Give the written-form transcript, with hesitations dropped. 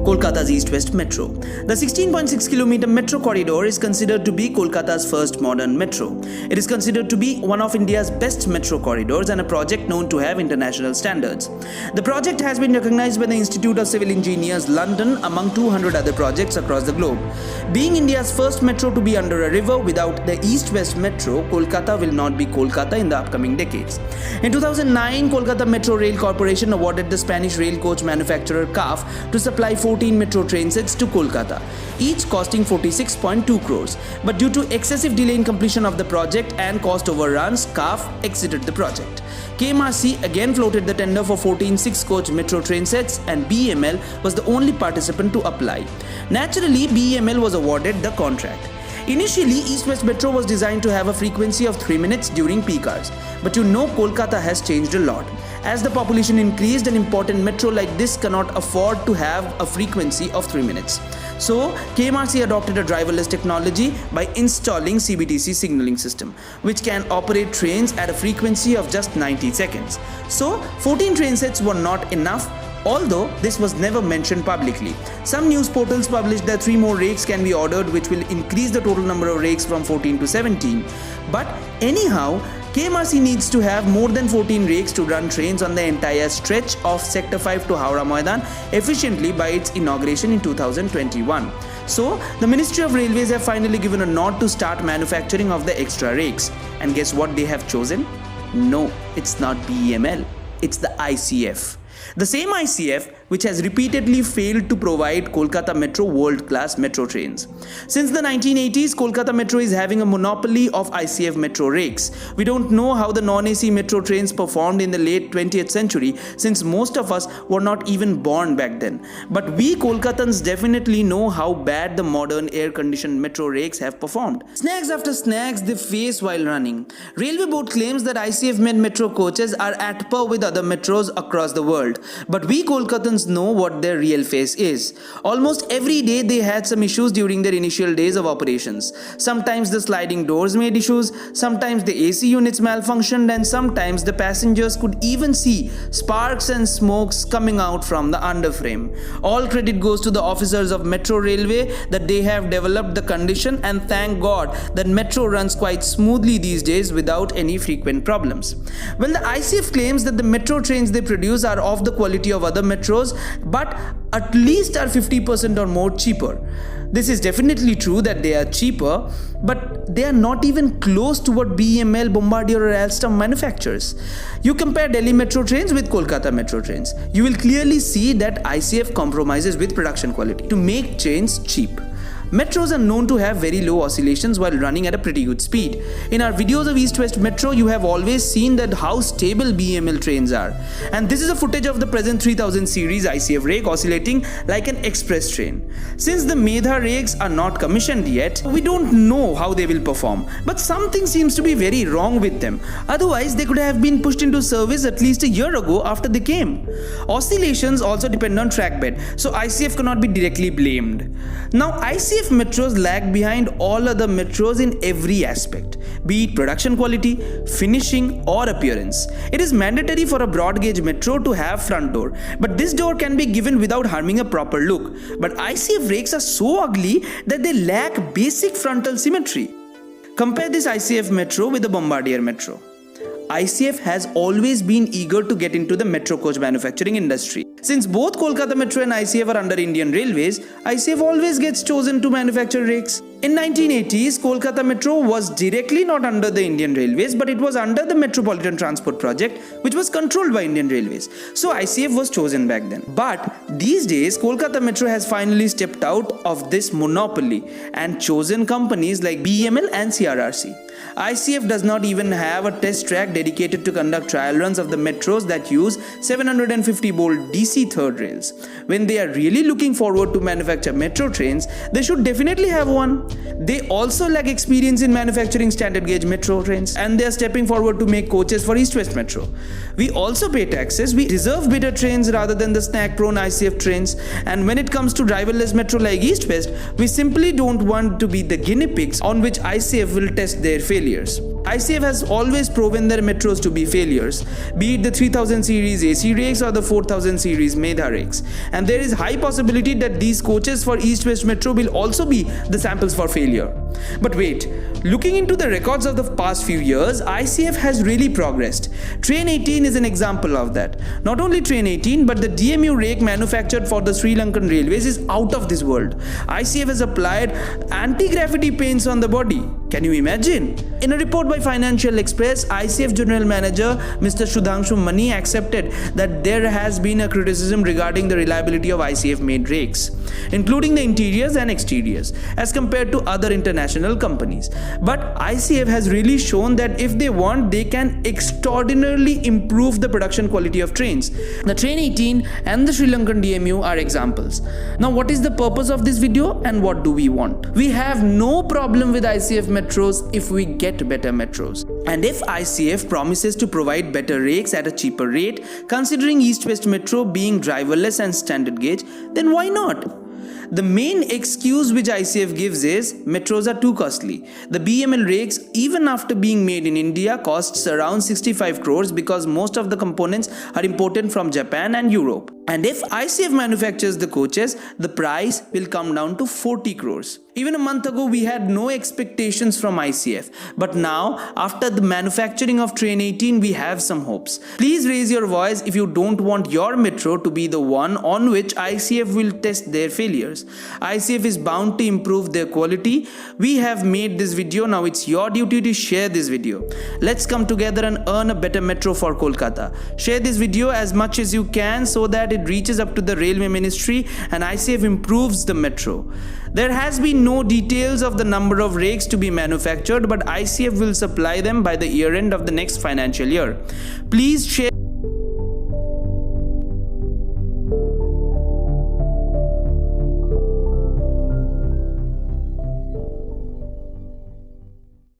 Kolkata's East-West Metro. The 16.6 km metro corridor is considered to be Kolkata's first modern metro. It is considered to be one of India's best metro corridors and a project known to have international standards. The project has been recognized by the Institute of Civil Engineers, London, among 200 other projects across the globe. Being India's first metro to be under a river, without the East-West Metro, Kolkata will not be Kolkata in the upcoming decades. In 2009, Kolkata Metro Rail Corporation awarded the Spanish rail coach manufacturer CAF to supply 14 metro train sets to Kolkata, each costing 46.2 crores. But due to excessive delay in completion of the project and cost overruns, CAF exited the project. KMRC again floated the tender for 14 6-coach metro train sets, and BEML was the only participant to apply. Naturally, BEML was awarded the contract. Initially, East-West Metro was designed to have a frequency of 3 minutes during peak hours. But Kolkata has changed a lot. As the population increased, an important metro like this cannot afford to have a frequency of 3 minutes. So, KMRC adopted a driverless technology by installing CBTC signaling system, which can operate trains at a frequency of just 90 seconds. So, 14 train sets were not enough, although this was never mentioned publicly. Some news portals published that 3 more rakes can be ordered, which will increase the total number of rakes from 14 to 17. But anyhow, KMRC needs to have more than 14 rakes to run trains on the entire stretch of Sector 5 to Howrah Maidan efficiently by its inauguration in 2021. So, the Ministry of Railways have finally given a nod to start manufacturing of the extra rakes. And guess what they have chosen? No, it's not BEML, it's the ICF. The same ICF which has repeatedly failed to provide Kolkata Metro world-class metro trains. Since the 1980s, Kolkata Metro is having a monopoly of ICF metro rakes. We don't know how the non-AC metro trains performed in the late 20th century, since most of us were not even born back then. But we Kolkatans definitely know how bad the modern air-conditioned metro rakes have performed. Snags after snags they face while running. Railway Board claims that ICF-made metro coaches are at par with other metros across the world. But we Kolkatans know what their real face is. Almost every day they had some issues during their initial days of operations. Sometimes the sliding doors made issues, sometimes the AC units malfunctioned, and sometimes the passengers could even see sparks and smokes coming out from the underframe. All credit goes to the officers of Metro Railway that they have developed the condition, and thank God that Metro runs quite smoothly these days without any frequent problems. Well, the ICF claims that the metro trains they produce are of the quality of other metros, but at least are 50% or more cheaper. This is definitely true that they are cheaper, but they are not even close to what BEML, Bombardier or Alstom manufactures. You compare Delhi metro trains with Kolkata metro trains, you will clearly see that ICF compromises with production quality to make trains cheap. Metros are known to have very low oscillations while running at a pretty good speed. In our videos of East-West Metro, you have always seen that how stable BEML trains are. And this is a footage of the present 3000 series ICF rake oscillating like an express train. Since the Medha rakes are not commissioned yet, we don't know how they will perform. But something seems to be very wrong with them. Otherwise, they could have been pushed into service at least a year ago after they came. Oscillations also depend on track bed, so ICF cannot be directly blamed. Now, ICF metros lag behind all other metros in every aspect, be it production quality, finishing or appearance. It is mandatory for a broad gauge metro to have front door, but this door can be given without harming a proper look. But ICF rakes are so ugly that they lack basic frontal symmetry. Compare this ICF metro with the Bombardier metro. ICF has always been eager to get into the metro coach manufacturing industry. Since both Kolkata Metro and ICF are under Indian Railways, ICF always gets chosen to manufacture rakes. In 1980s, Kolkata Metro was directly not under the Indian Railways, but it was under the Metropolitan Transport Project, which was controlled by Indian Railways. So ICF was chosen back then. But these days, Kolkata Metro has finally stepped out of this monopoly and chosen companies like BEML and CRRC. ICF does not even have a test track dedicated to conduct trial runs of the metros that use 750 volt DC third rails. When they are really looking forward to manufacture metro trains, they should definitely have one. They also lack experience in manufacturing standard gauge metro trains, and they are stepping forward to make coaches for East-West Metro. We also pay taxes. We deserve better trains rather than the snack-prone ICF trains. And when it comes to driverless metro like East-West, we simply don't want to be the guinea pigs on which ICF will test their failures. ICF has always proven their metros to be failures, be it the 3000 series AC rakes or the 4000 series Medha rakes. And there is high possibility that these coaches for East-West Metro will also be the samples for failure. But wait, looking into the records of the past few years, ICF has really progressed. Train 18 is an example of that. Not only Train 18, but the DMU rake manufactured for the Sri Lankan Railways is out of this world. ICF has applied anti-gravity paints on the body. Can you imagine? In a report by Financial Express, ICF General Manager Mr. Sudhanshu Mani accepted that there has been a criticism regarding the reliability of ICF made rakes, including the interiors and exteriors, as compared to other international companies. But ICF has really shown that if they want, they can extraordinarily improve the production quality of trains. The Train 18 and the Sri Lankan DMU are examples. Now, what is the purpose of this video and what do we want? We have no problem with ICF metros if we get better metros. And if ICF promises to provide better rakes at a cheaper rate, considering East-West Metro being driverless and standard gauge, then why not? The main excuse which ICF gives is metros are too costly. The BML rakes, even after being made in India, costs around 65 crores because most of the components are imported from Japan and Europe. And if ICF manufactures the coaches, the price will come down to 40 crores. Even a month ago, we had no expectations from ICF. But now, after the manufacturing of Train 18, we have some hopes. Please raise your voice if you don't want your metro to be the one on which ICF will test their failures. ICF is bound to improve their quality. We have made this video. Now it's your duty to share this video. Let's come together and earn a better metro for Kolkata. Share this video as much as you can so that it reaches up to the Railway Ministry and ICF improves the metro. There has been no details of the number of rakes to be manufactured, but ICF will supply them by the year end of the next financial year. Please share